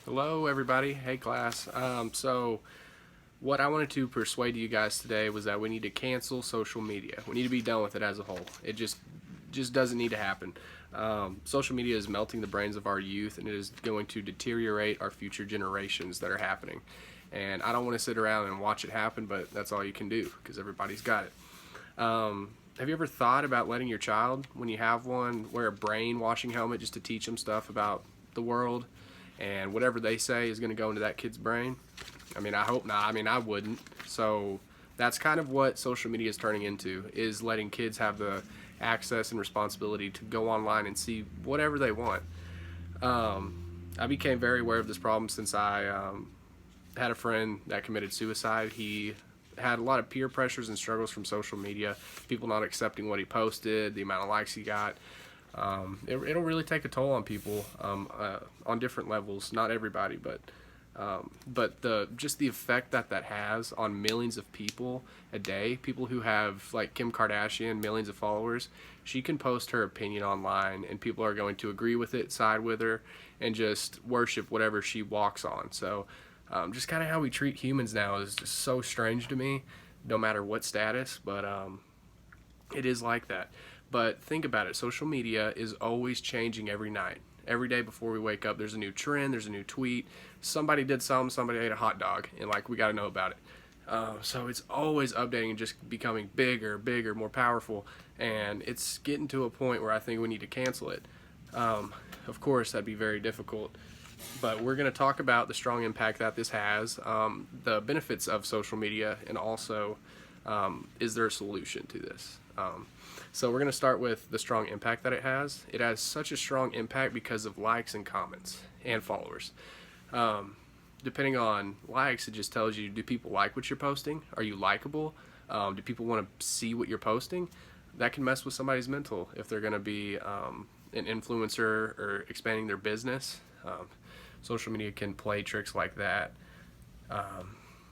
Hello, everybody. Hey, class. So, what I wanted to persuade you guys today was that we need to cancel social media. We need to be done with it as a whole. It just doesn't need to happen. Social media is melting the brains of our youth, and it is going to deteriorate our future generations that are happening. And I don't want to sit around and watch it happen, but that's all you can do because everybody's got it. Have you ever thought about letting your child, when you have one, wear a brainwashing helmet just to teach them stuff about the world, and whatever they say is going to go into that kid's brain? I mean, I hope not. I mean, I wouldn't. So that's kind of what social media is turning into, is letting kids have the access and responsibility to go online and see whatever they want. I became very aware of this problem since I had a friend that committed suicide. He had a lot of peer pressures and struggles from social media, people not accepting what he posted, the amount of likes he got. It'll really take a toll on people on different levels. Not everybody, but the effect that has on millions of people a day. People who have, like Kim Kardashian, millions of followers. She can post her opinion online, and people are going to agree with it, side with her, and just worship whatever she walks on. So, just kind of how we treat humans now is just so strange to me, no matter what status. But it is like that. But think about it. Social media is always changing every night. Every day before we wake up, there's a new trend, there's a new tweet. Somebody did something, somebody ate a hot dog, and like we got to know about it. So it's always updating and just becoming bigger, bigger, more powerful. And it's getting to a point where I think we need to cancel it. Of course, that'd be very difficult. But we're going to talk about the strong impact that this has, the benefits of social media, and also is there a solution to this? So we're going to start with the strong impact that it has. It has such a strong impact because of likes and comments and followers. Depending on likes, it just tells you, do people like what you're posting? Are you likable? Do people want to see what you're posting? That can mess with somebody's mental if they're going to be an influencer or expanding their business. Social media can play tricks like that.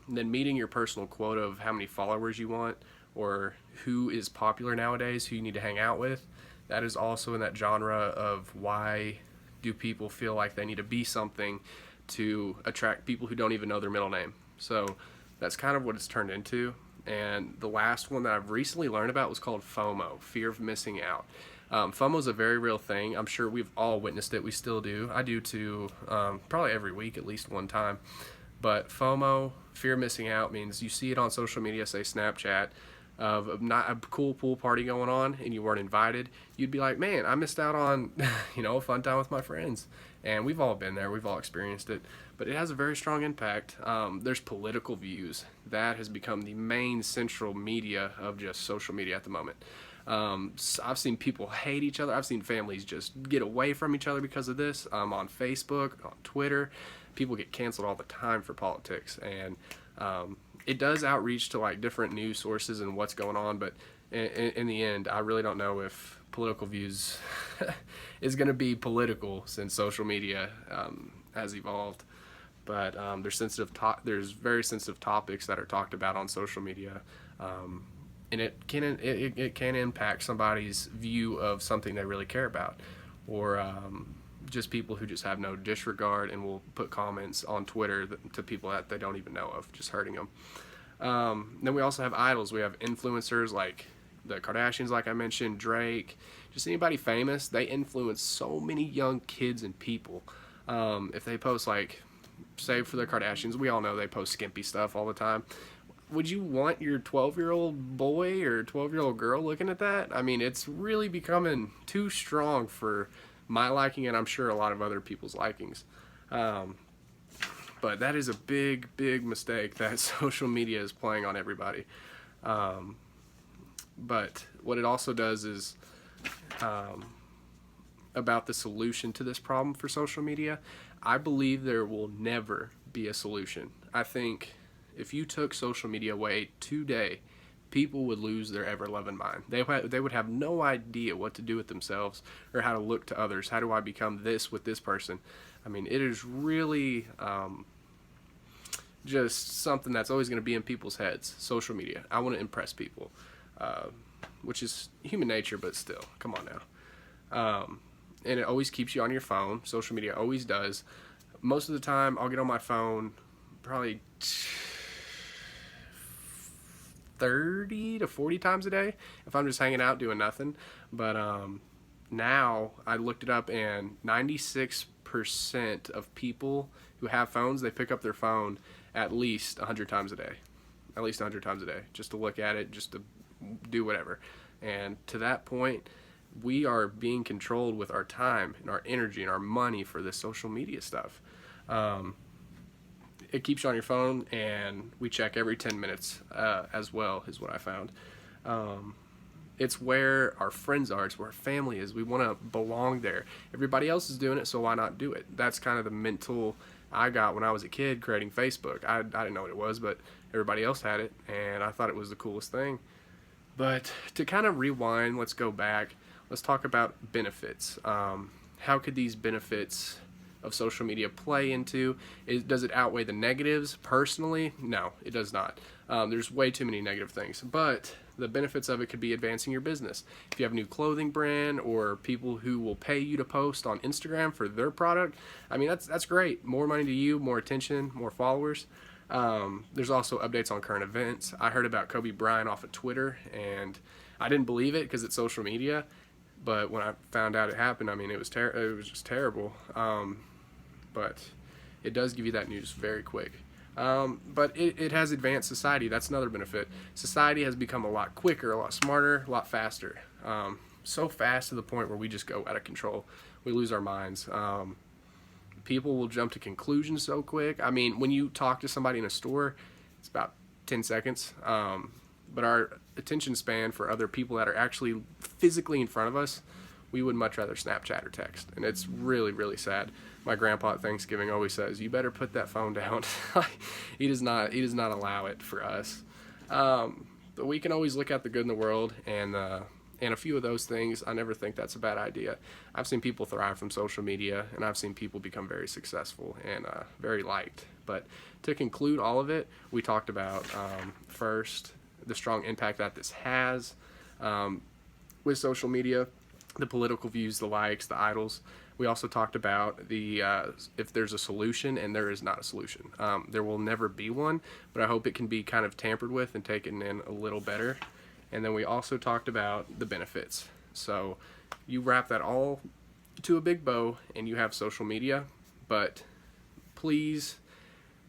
Then meeting your personal quota of how many followers you want, or who is popular nowadays, who you need to hang out with. That is also in that genre of why do people feel like they need to be something to attract people who don't even know their middle name. So that's kind of what it's turned into. And the last one that I've recently learned about was called FOMO, fear of missing out. FOMO is a very real thing. I'm sure we've all witnessed it. We still do. I do too, probably every week at least one time. But FOMO, fear of missing out, means you see it on social media, say Snapchat, of not a cool pool party going on and you weren't invited. You'd be like, man, I missed out on a fun time with my friends. And we've all been there, we've all experienced it, but it has a very strong impact. There's political views. That has become the main central media of just social media at the moment. I've seen people hate each other. I've seen families just get away from each other because of this. On Facebook, on Twitter, people get canceled all the time for politics. And it does outreach to like different news sources and what's going on, but in the end, I really don't know if political views is going to be political since social media has evolved. But there's very sensitive topics that are talked about on social media, and it can impact somebody's view of something they really care about, or just people who just have no disregard and will put comments on Twitter to people that they don't even know of, just hurting them. Then we also have idols. We have influencers like the Kardashians, like I mentioned, Drake, just anybody famous. They influence so many young kids and people. If they post, like, say for the Kardashians, we all know they post skimpy stuff all the time. Would you want your 12-year-old boy or 12-year-old girl looking at that? I mean, it's really becoming too strong for my liking, and I'm sure a lot of other people's likings. But that is a big, big mistake that social media is playing on everybody. But what it also does is, about the solution to this problem for social media, I believe there will never be a solution. I think if you took social media away today, people would lose their ever-loving mind. They would have no idea what to do with themselves or how to look to others. How do I become this with this person? I mean, it is really just something that's always going to be in people's heads. Social media. I want to impress people, which is human nature, but still, come on now. And it always keeps you on your phone. Social media always does. Most of the time, I'll get on my phone probably 30 to 40 times a day if I'm just hanging out doing nothing. But now I looked it up, and 96% of people who have phones, they pick up their phone at least 100 times a day. At least 100 times a day, just to look at it, just to do whatever. And to that point, we are being controlled with our time and our energy and our money for this social media stuff. It keeps you on your phone, and we check every 10 minutes as well, is what I found. It's where our friends are. It's where our family is. We want to belong there. Everybody else is doing it, so why not do it? That's kind of the mental I got when I was a kid creating Facebook. I didn't know what it was, but everybody else had it, and I thought it was the coolest thing. But to kind of rewind, let's go back. Let's talk about benefits. How could these benefits of social media play into? Does it outweigh the negatives? Personally, no, it does not. There's way too many negative things, but the benefits of it could be advancing your business. If you have a new clothing brand or people who will pay you to post on Instagram for their product, I mean, that's great. More money to you, more attention, more followers. There's also updates on current events. I heard about Kobe Bryant off of Twitter, and I didn't believe it because it's social media. But when I found out it happened, I mean, it was just terrible. But it does give you that news very quick. But it has advanced society. That's another benefit. Society has become a lot quicker, a lot smarter, a lot faster. So fast to the point where we just go out of control. We lose our minds. People will jump to conclusions so quick. I mean, when you talk to somebody in a store, it's about 10 seconds. But our attention span for other people that are actually physically in front of us, we would much rather Snapchat or text. And it's really, really sad. My grandpa at Thanksgiving always says, "You better put that phone down." He does not allow it for us. But we can always look at the good in the world, and a few of those things, I never think that's a bad idea. I've seen people thrive from social media, and I've seen people become very successful and very liked. But to conclude all of it, we talked about first the strong impact that this has with social media, the political views, the likes, the idols. We also talked about the if there's a solution, and there is not a solution. There will never be one, but I hope it can be kind of tampered with and taken in a little better. And then we also talked about the benefits. So you wrap that all to a big bow, and you have social media. But please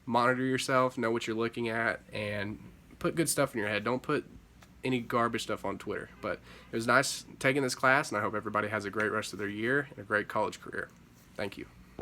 monitor yourself, know what you're looking at, and put good stuff in your head. Don't put any garbage stuff on Twitter. But it was nice taking this class, and I hope everybody has a great rest of their year and a great college career. Thank you.